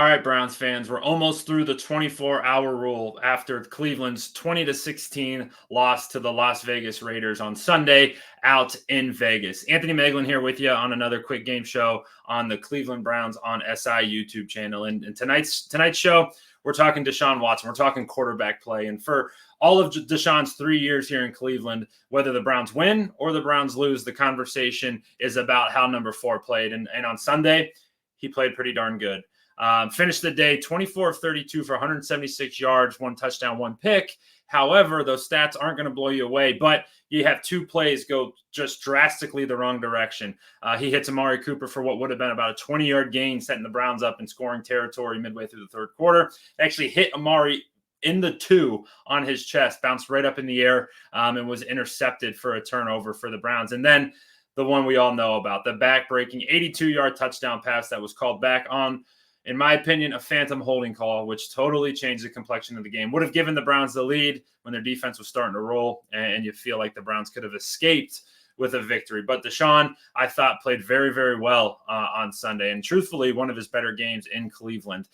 All right, Browns fans, we're almost through the 24-hour rule after Cleveland's 20-16 loss to the Las Vegas Raiders on Sunday out in Vegas. Anthony Meglin here with you on another quick game show on the Cleveland Browns on SI YouTube channel. And tonight's show, we're talking Deshaun Watson. We're talking quarterback play. And for all of Deshaun's 3 years here in Cleveland, whether the Browns win or the Browns lose, the conversation is about how number 4 played. And on Sunday, he played pretty darn good. Finished the day 24 of 32 for 176 yards, 1 touchdown, 1 pick. However, those stats aren't going to blow you away, but you have 2 plays go just drastically the wrong direction. He hits Amari Cooper for what would have been about a 20-yard gain, setting the Browns up in scoring territory midway through the third quarter. Actually hit Amari in the 2 on his chest, bounced right up in the air, and was intercepted for a turnover for the Browns. And then the one we all know about, the back-breaking 82-yard touchdown pass that was called back on, in my opinion, a phantom holding call, which totally changed the complexion of the game. Would have given the Browns the lead when their defense was starting to roll, and you feel like the Browns could have escaped with a victory. But Deshaun, I thought, played very, very well on Sunday, and truthfully, one of his better games in Cleveland.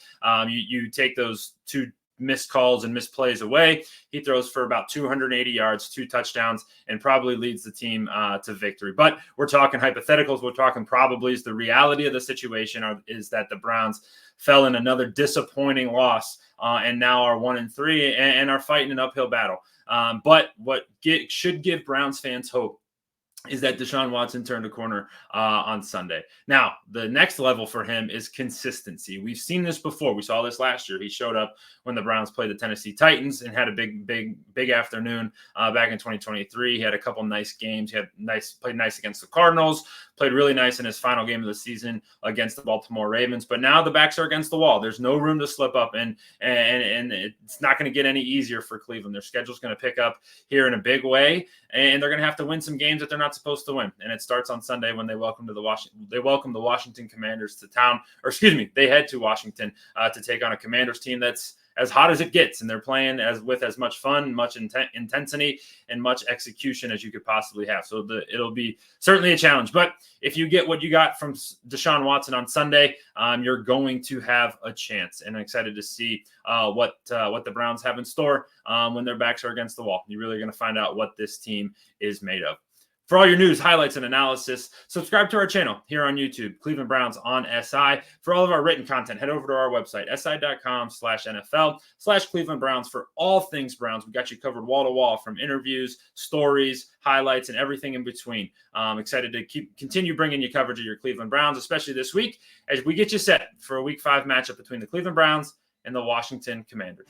You take those 2 missed calls and misplays away, he throws for about 280 yards, 2 touchdowns, and probably leads the team to victory. But we're talking hypotheticals. We're talking probablys. The reality of the situation is that the Browns fell in another disappointing loss and now are 1-3 and are fighting an uphill battle. But what should give Browns fans hope is that Deshaun Watson turned a corner on Sunday. Now, the next level for him is consistency. We've seen this before. We saw this last year. He showed up when the Browns played the Tennessee Titans and had a big afternoon back in 2023. He had a couple nice games. He played nice against the Cardinals, played really nice in his final game of the season against the Baltimore Ravens. But now the backs are against the wall. There's no room to slip up, and it's not going to get any easier for Cleveland. Their schedule's going to pick up here in a big way, and they're going to have to win some games that they're not supposed to win. And it starts on Sunday when they welcome the Washington Commanders to town, they head to Washington to take on a Commanders team that's as hot as it gets, and they're playing with as much fun, much intensity, and much execution as you could possibly have. So it'll be certainly a challenge. But if you get what you got from Deshaun Watson on Sunday, you're going to have a chance. And I'm excited to see what the Browns have in store when their backs are against the wall. You're really going to find out what this team is made of. For all your news, highlights, and analysis, subscribe to our channel here on YouTube, Cleveland Browns on SI. For all of our written content, head over to our website, si.com/NFL/Cleveland Browns for all things Browns. We got you covered wall to wall, from interviews, stories, highlights, and everything in between. Excited to continue bringing you coverage of your Cleveland Browns, especially this week, as we get you set for a Week 5 matchup between the Cleveland Browns and the Washington Commanders.